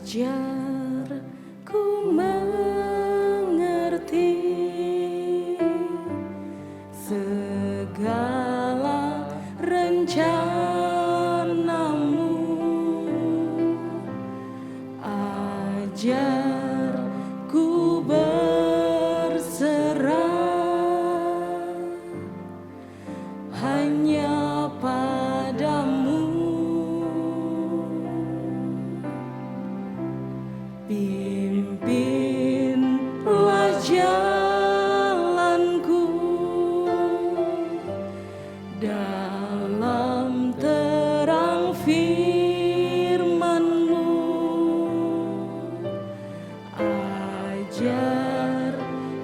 Ajar ku mengerti segala rencanamu. Ajar ku berserah hanya padamu. Pimpinlah jalanku dalam terang firman-Mu. Ajar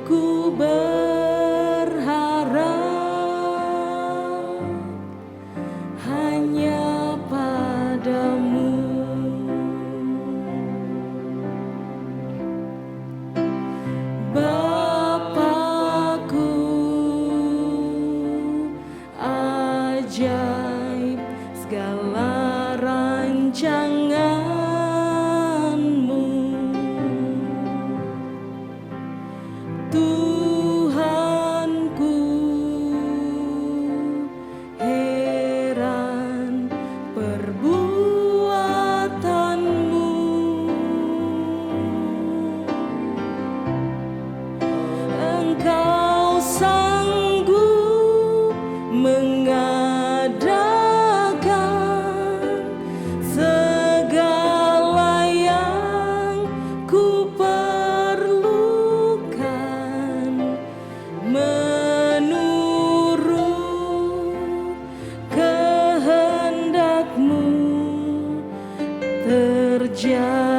ku berharap hanya padamu. Bapakku, ajaib segala rancangan-Mu. Tuhanku, heran perbuatan-Mu. Engkau sanggup mengadakan segala yang ku perlukan menurut kehendak-Mu. Terjadilah.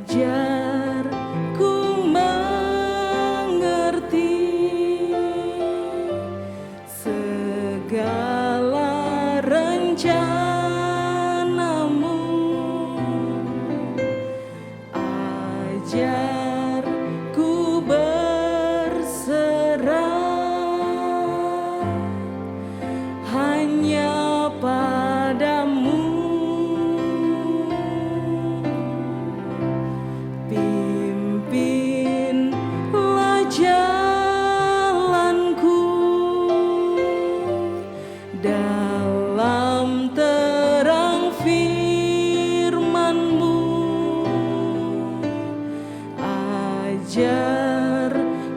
Ajar ku mengerti segala rencana-Mu. Ajar ku berserah hanya padamu. Pimpinlah jalanku dalam terang firman-Mu. Ajar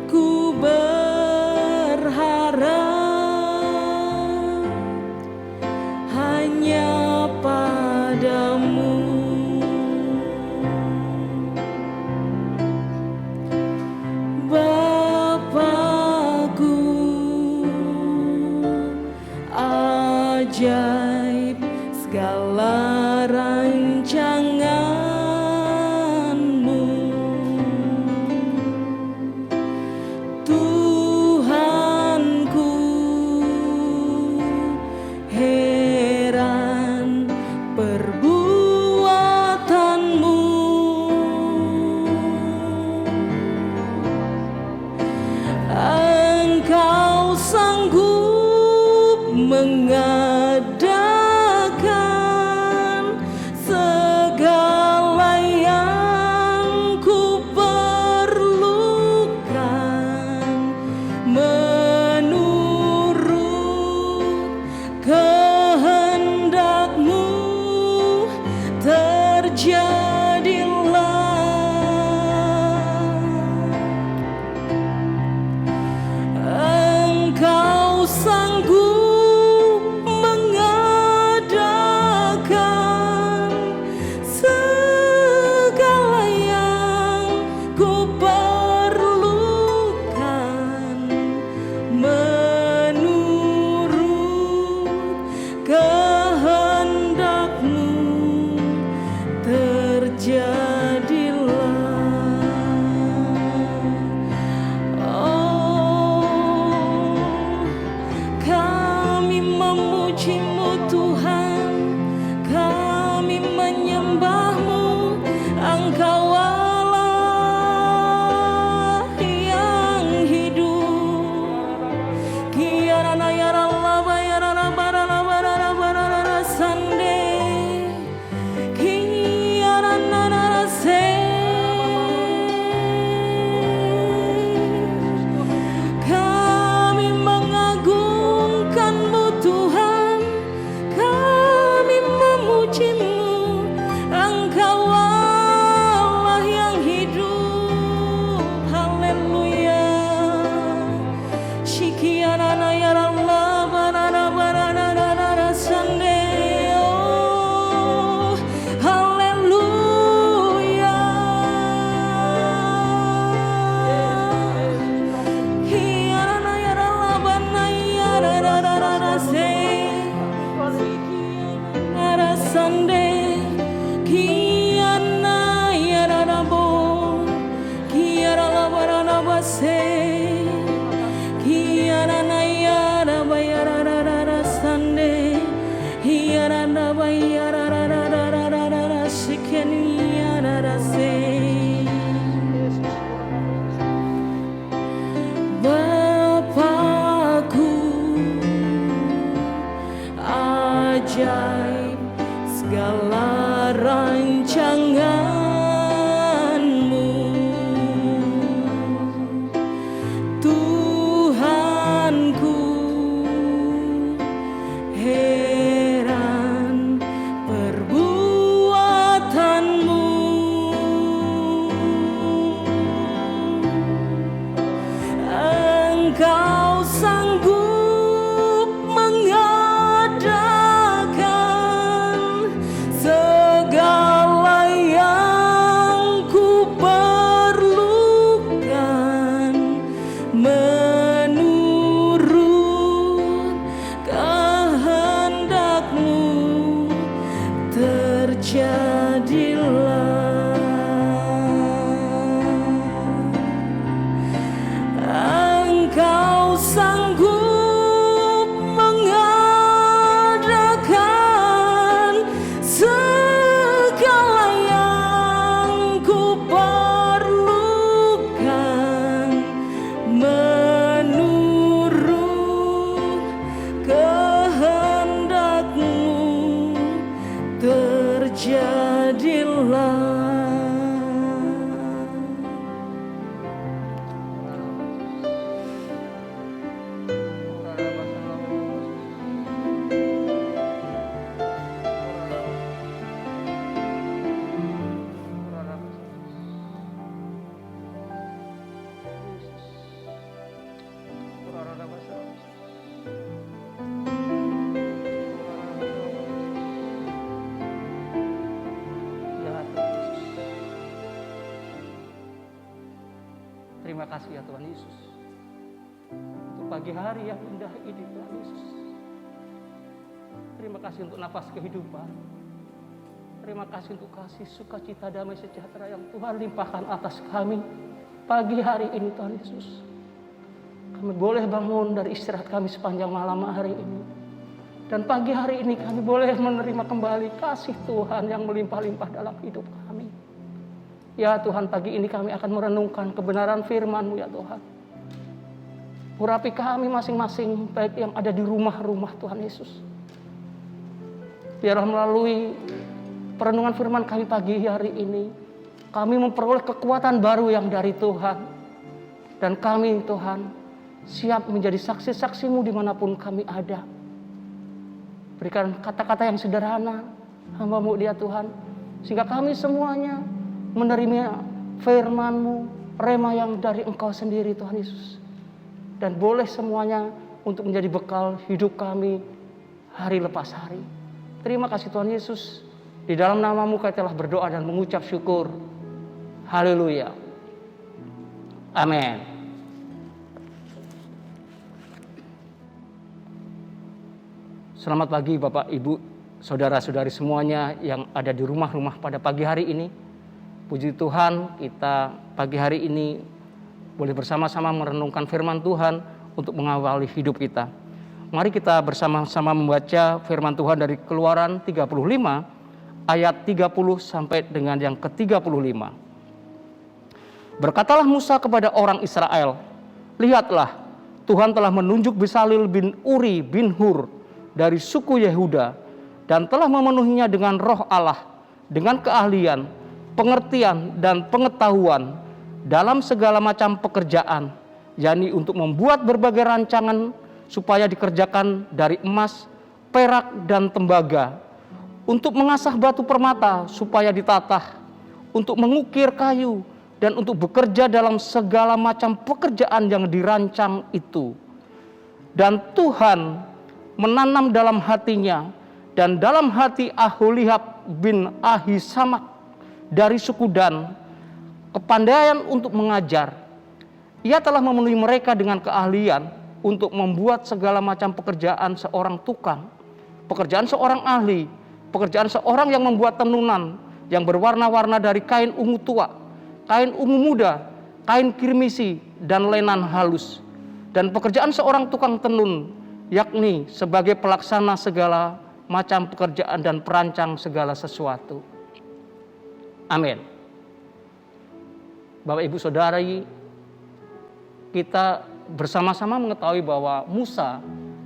ku berharap hanya padamu. Bapakku, ajaib segala rancangan-Mu. Tuhanku, heran perbuatan-Mu. Engkau sanggup mengadakan segala yang ku perlukan menurut kehendak-Mu. Terjadilah. Engkau sanggup mengadakan segala yang ku perlukan menurut kehendak-Mu. Terjadilah. Kami memuji-Mu Tuhan, kami menyembah-Mu. Engkau Allah yang hidup. Kiarana ya Allah, ya Rabbana ajaib segala rancangan-Mu. Tuhanku, heran perbuatan-Mu. Engkau sanggup mengadakan segala yang ku perlukan menurut kehendak-Mu. Terjadilah. Engkau sanggup mengadakan segala yang ku perlukan menurut kehendak-Mu. Terjadilah. Terima kasih ya Tuhan Yesus untuk pagi hari yang indah ini Tuhan Yesus. Terima kasih untuk nafas kehidupan. Terima kasih untuk kasih sukacita damai sejahtera yang Tuhan limpahkan atas kami pagi hari ini Tuhan Yesus. Kami boleh bangun dari istirahat kami sepanjang malam hari ini. Dan pagi hari ini kami boleh menerima kembali kasih Tuhan yang melimpah-limpah dalam hidup kami. Ya Tuhan, pagi ini kami akan merenungkan kebenaran firman-Mu ya Tuhan. Urapi kami masing-masing, baik yang ada di rumah-rumah Tuhan Yesus. Biarlah melalui perenungan firman kami pagi hari ini, kami memperoleh kekuatan baru yang dari Tuhan. Dan kami Tuhan, siap menjadi saksi-saksi-Mu dimanapun kami ada. Berikan kata-kata yang sederhana, hamba-Mu dia Tuhan, sehingga kami semuanya menerima firman-Mu, rema yang dari Engkau sendiri Tuhan Yesus. Dan boleh semuanya untuk menjadi bekal hidup kami hari lepas hari. Terima kasih Tuhan Yesus. Di dalam nama-Mu kami telah berdoa dan mengucap syukur. Haleluya. Amin. Selamat pagi Bapak, Ibu, saudara-saudari semuanya yang ada di rumah-rumah pada pagi hari ini. Puji Tuhan, kita pagi hari ini boleh bersama-sama merenungkan firman Tuhan untuk mengawali hidup kita. Mari kita bersama-sama membaca firman Tuhan dari Keluaran 35 ayat 30 sampai dengan yang ke-35. Berkatalah Musa kepada orang Israel, "Lihatlah, Tuhan telah menunjuk Besalil bin Uri bin Hur dari suku Yehuda dan telah memenuhinya dengan roh Allah, dengan keahlian, pengertian dan pengetahuan dalam segala macam pekerjaan, yakni untuk membuat berbagai rancangan supaya dikerjakan dari emas, perak dan tembaga, untuk mengasah batu permata supaya ditatah, untuk mengukir kayu dan untuk bekerja dalam segala macam pekerjaan yang dirancang itu. Dan Tuhan menanam dalam hatinya dan dalam hati Aholiab bin Ahisamak dari suku Dan kepandaian untuk mengajar. Ia telah memenuhi mereka dengan keahlian untuk membuat segala macam pekerjaan seorang tukang, pekerjaan seorang ahli, pekerjaan seorang yang membuat tenunan yang berwarna-warna dari kain ungu tua, kain ungu muda, kain kirmisi dan lenan halus, dan pekerjaan seorang tukang tenun, yakni sebagai pelaksana segala macam pekerjaan dan perancang segala sesuatu. Amin. Bapak Ibu Saudari, kita bersama-sama mengetahui bahwa Musa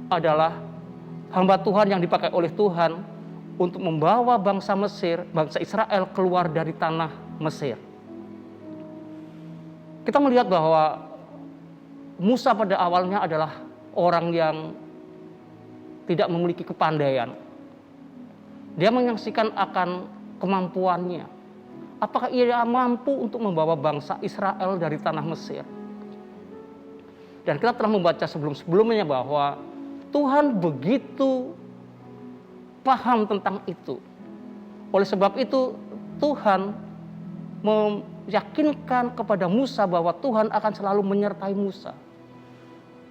adalah hamba Tuhan yang dipakai oleh Tuhan untuk membawa bangsa Mesir, bangsa Israel keluar dari tanah Mesir. Kita melihat bahwa Musa pada awalnya adalah orang yang tidak memiliki kepandaian. Dia menyaksikan akan kemampuannya. Apakah ia mampu untuk membawa bangsa Israel dari tanah Mesir? Dan kita telah membaca sebelum-sebelumnya bahwa Tuhan begitu paham tentang itu. Oleh sebab itu Tuhan meyakinkan kepada Musa bahwa Tuhan akan selalu menyertai Musa.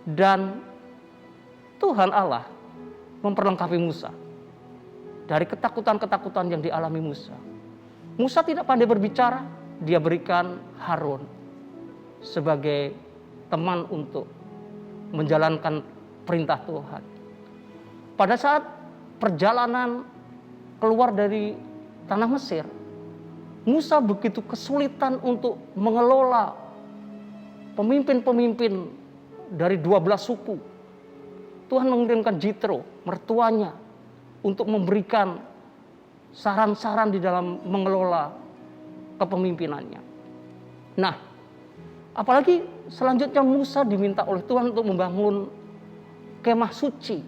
Dan Tuhan Allah memperlengkapi Musa dari ketakutan-ketakutan yang dialami Musa. Musa tidak pandai berbicara, dia berikan Harun sebagai teman untuk menjalankan perintah Tuhan. Pada saat perjalanan keluar dari tanah Mesir, Musa begitu kesulitan untuk mengelola pemimpin-pemimpin dari 12 suku. Tuhan mengirimkan Jitro, mertuanya, untuk memberikan saran-saran di dalam mengelola kepemimpinannya. Nah, apalagi selanjutnya Musa diminta oleh Tuhan untuk membangun kemah suci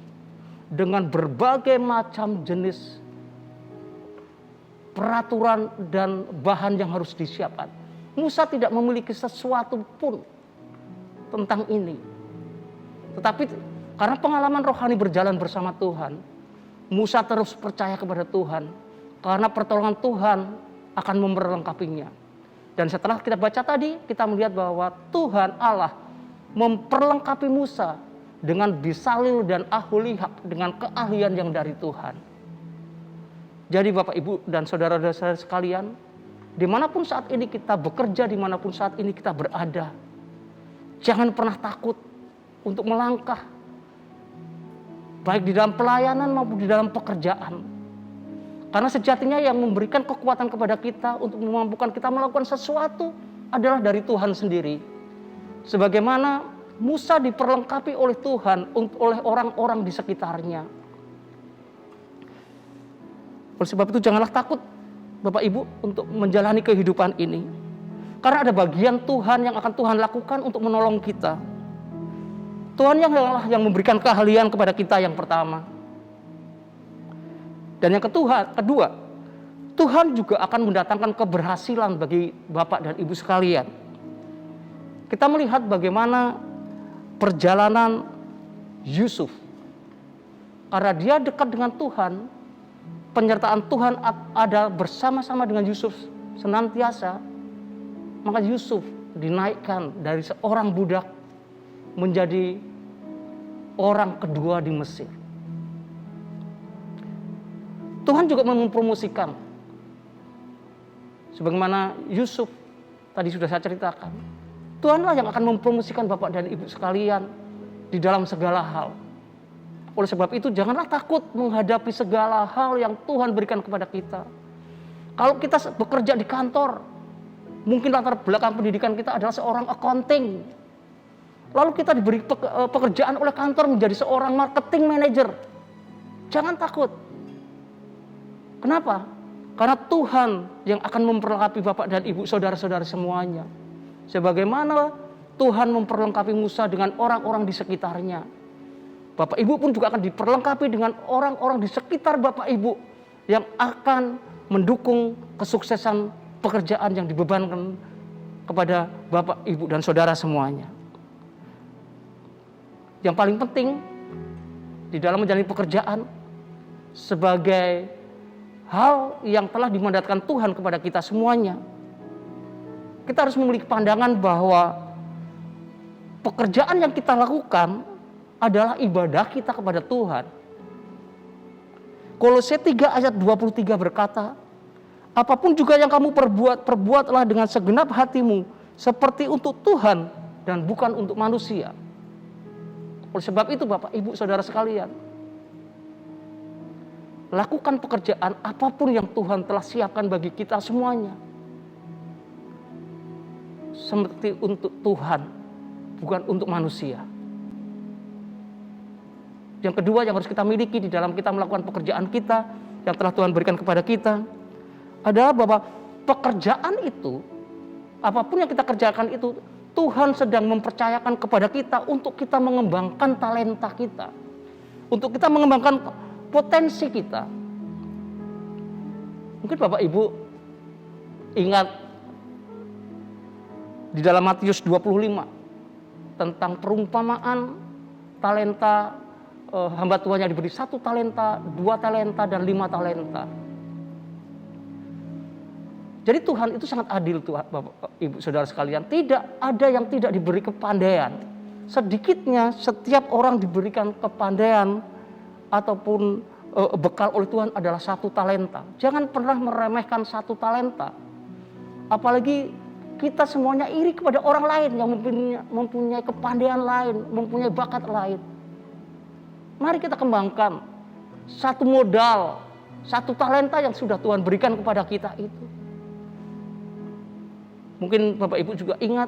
dengan berbagai macam jenis peraturan dan bahan yang harus disiapkan. Musa tidak memiliki sesuatu pun tentang ini. Tetapi karena pengalaman rohani berjalan bersama Tuhan, Musa terus percaya kepada Tuhan karena pertolongan Tuhan akan memperlengkapinya. Dan setelah kita baca tadi, kita melihat bahwa Tuhan Allah memperlengkapi Musa dengan Bisalil dan Aholiab dengan keahlian yang dari Tuhan. Jadi Bapak, Ibu, dan saudara-saudara sekalian, dimanapun saat ini kita bekerja, dimanapun saat ini kita berada, jangan pernah takut untuk melangkah, baik di dalam pelayanan maupun di dalam pekerjaan. Karena sejatinya yang memberikan kekuatan kepada kita untuk memampukan kita melakukan sesuatu adalah dari Tuhan sendiri. Sebagaimana Musa diperlengkapi oleh Tuhan oleh orang-orang di sekitarnya. Oleh sebab itu janganlah takut Bapak Ibu untuk menjalani kehidupan ini. Karena ada bagian Tuhan yang akan Tuhan lakukan untuk menolong kita. Tuhan yang memberikan keahlian kepada kita yang pertama. Dan yang kedua, Tuhan juga akan mendatangkan keberhasilan bagi Bapak dan Ibu sekalian. Kita melihat bagaimana perjalanan Yusuf. Karena dia dekat dengan Tuhan, penyertaan Tuhan ada bersama-sama dengan Yusuf senantiasa, maka Yusuf dinaikkan dari seorang budak menjadi orang kedua di Mesir. Tuhan juga mempromosikan. Sebagaimana Yusuf tadi sudah saya ceritakan. Tuhanlah yang akan mempromosikan Bapak dan Ibu sekalian di dalam segala hal. Oleh sebab itu janganlah takut menghadapi segala hal yang Tuhan berikan kepada kita. Kalau kita bekerja di kantor, mungkin latar belakang pendidikan kita adalah seorang accounting. Lalu kita diberi pekerjaan oleh kantor menjadi seorang marketing manager. Jangan takut. Kenapa? Karena Tuhan yang akan memperlengkapi Bapak dan Ibu, saudara-saudara semuanya. Sebagaimana Tuhan memperlengkapi Musa dengan orang-orang di sekitarnya. Bapak Ibu pun juga akan diperlengkapi dengan orang-orang di sekitar Bapak Ibu yang akan mendukung kesuksesan pekerjaan yang dibebankan kepada Bapak, Ibu, dan saudara semuanya. Yang paling penting di dalam menjalani pekerjaan sebagai hal yang telah dimandatkan Tuhan kepada kita semuanya, kita harus memiliki pandangan bahwa pekerjaan yang kita lakukan adalah ibadah kita kepada Tuhan. Kolose 3 ayat 23 berkata, apapun juga yang kamu perbuat, perbuatlah dengan segenap hatimu seperti untuk Tuhan dan bukan untuk manusia. Oleh sebab itu Bapak, Ibu, saudara sekalian, lakukan pekerjaan apapun yang Tuhan telah siapkan bagi kita semuanya seperti untuk Tuhan, bukan untuk manusia. Yang kedua yang harus kita miliki di dalam kita melakukan pekerjaan kita yang telah Tuhan berikan kepada kita adalah bahwa pekerjaan itu, apapun yang kita kerjakan itu, Tuhan sedang mempercayakan kepada kita untuk kita mengembangkan talenta kita, untuk kita mengembangkan potensi kita. Mungkin Bapak Ibu ingat di dalam Matius 25 tentang perumpamaan talenta, hamba Tuhan yang diberi 1 talenta, 2 talenta, dan 5 talenta. Jadi Tuhan itu sangat adil, Tuhan, Bapak, Ibu, Saudara sekalian. Tidak ada yang tidak diberi kepandaian. Sedikitnya setiap orang diberikan kepandaian ataupun bekal oleh Tuhan adalah 1 talenta. Jangan pernah meremehkan 1 talenta. Apalagi kita semuanya iri kepada orang lain yang mempunyai kepandaian lain, mempunyai bakat lain. Mari kita kembangkan 1 modal, 1 talenta yang sudah Tuhan berikan kepada kita itu. Mungkin Bapak Ibu juga ingat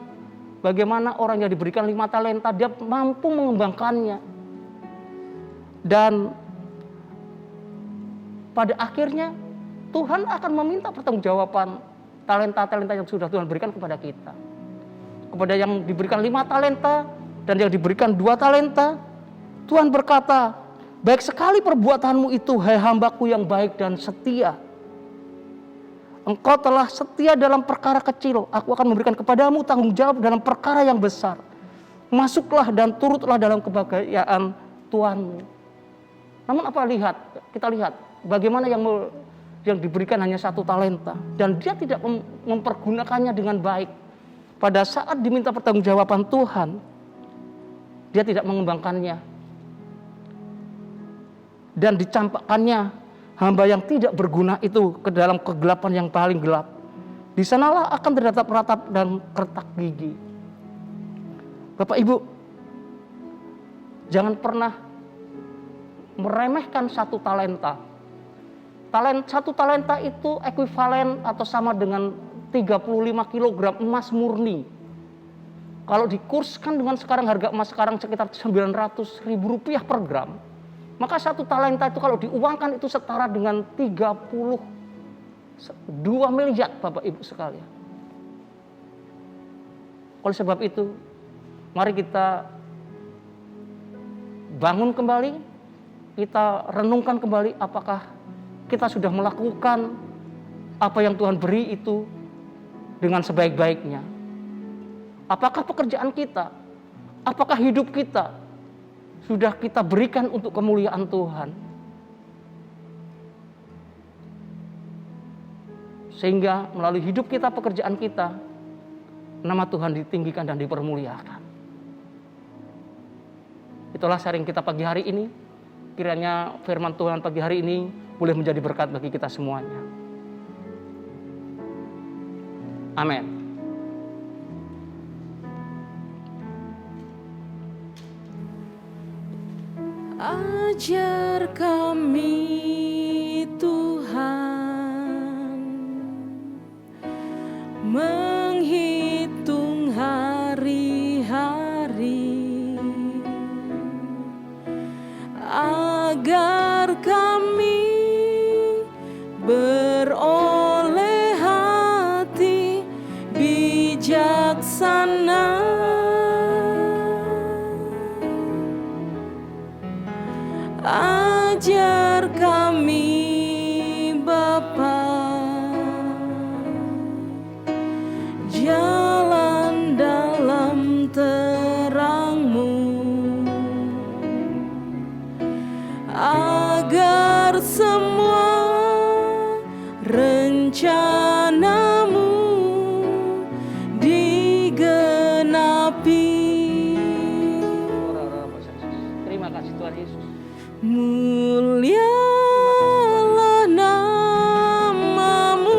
bagaimana orang yang diberikan 5 talenta, dia mampu mengembangkannya. Dan pada akhirnya Tuhan akan meminta pertanggungjawaban talenta-talenta yang sudah Tuhan berikan kepada kita. Kepada yang diberikan 5 talenta dan yang diberikan 2 talenta, Tuhan berkata, "Baik sekali perbuatanmu itu, hai hambaku yang baik dan setia. Engkau telah setia dalam perkara kecil, aku akan memberikan kepadamu tanggung jawab dalam perkara yang besar. Masuklah dan turutlah dalam kebahagiaan Tuhanmu." Namun kita lihat bagaimana yang diberikan hanya 1 talenta dan dia tidak mempergunakannya dengan baik. Pada saat diminta pertanggungjawaban Tuhan, dia tidak mengembangkannya dan dicampakkannya hamba yang tidak berguna itu ke dalam kegelapan yang paling gelap. Di sanalah akan tertatap-ratap dan retak gigi. Bapak Ibu, jangan pernah meremehkan 1 talenta. 1 talenta itu ekuivalen atau sama dengan 35 kg emas murni. Kalau dikurskan dengan sekarang, harga emas sekarang sekitar 900.000 rupiah per gram. Maka 1 talenta itu kalau diuangkan itu setara dengan 32 miliar Bapak Ibu sekalian. Oleh sebab itu, mari kita bangun kembali, kita renungkan kembali apakah kita sudah melakukan apa yang Tuhan beri itu dengan sebaik-baiknya. Apakah pekerjaan kita, apakah hidup kita sudah kita berikan untuk kemuliaan Tuhan. Sehingga melalui hidup kita, pekerjaan kita, nama Tuhan ditinggikan dan dipermuliakan. Itulah sharing kita pagi hari ini. Kiranya firman Tuhan pagi hari ini boleh menjadi berkat bagi kita semuanya. Amin. Ajar kami Tuhan menghitung hari-hari agar kami beroleh hati bijaksana. Ajar kami Bapa jalan dalam terang-Mu, agar semua rencana-Mu digenapi. Terima kasih Tuhan Yesus. Mulialah nama-Mu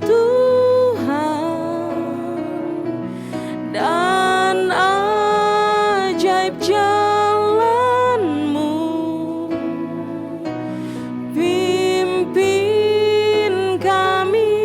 Tuhan, dan ajaib jalan-Mu. Pimpin kami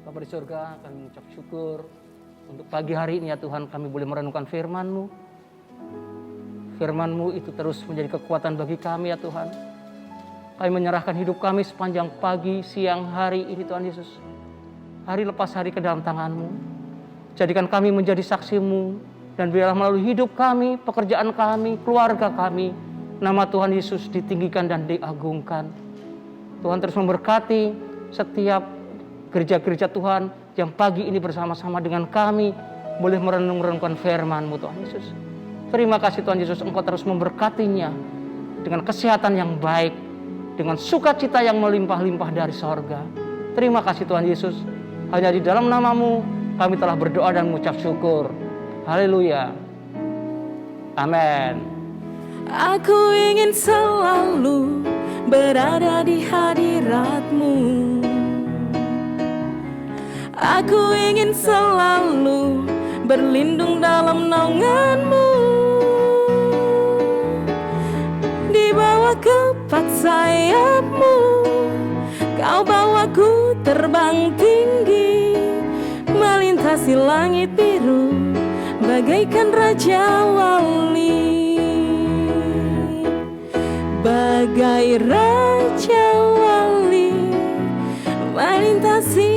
Bapa di surga, kami mengucap syukur untuk pagi hari ini ya Tuhan, kami boleh merenungkan firman-Mu. Firman-Mu itu terus menjadi kekuatan bagi kami ya Tuhan. Kami menyerahkan hidup kami sepanjang pagi, siang, hari ini Tuhan Yesus. Hari lepas hari ke dalam tangan-Mu. Jadikan kami menjadi saksi-Mu. Dan biarlah melalui hidup kami, pekerjaan kami, keluarga kami, nama Tuhan Yesus ditinggikan dan diagungkan. Tuhan terus memberkati setiap gereja-gereja Tuhan yang pagi ini bersama-sama dengan kami boleh merenungkan firman-Mu Tuhan Yesus. Terima kasih Tuhan Yesus, Engkau terus memberkatinya dengan kesehatan yang baik, dengan sukacita yang melimpah-limpah dari sorga. Terima kasih Tuhan Yesus, hanya di dalam nama-Mu kami telah berdoa dan mengucap syukur. Haleluya. Amin. Aku ingin selalu berada di hadirat-Mu. Aku ingin selalu berlindung dalam naungan-Mu. Di bawah kepat sayap-Mu, Kau bawaku terbang tinggi, melintasi langit biru, bagaikan Raja Wali. Bagai Raja Wali, melintasi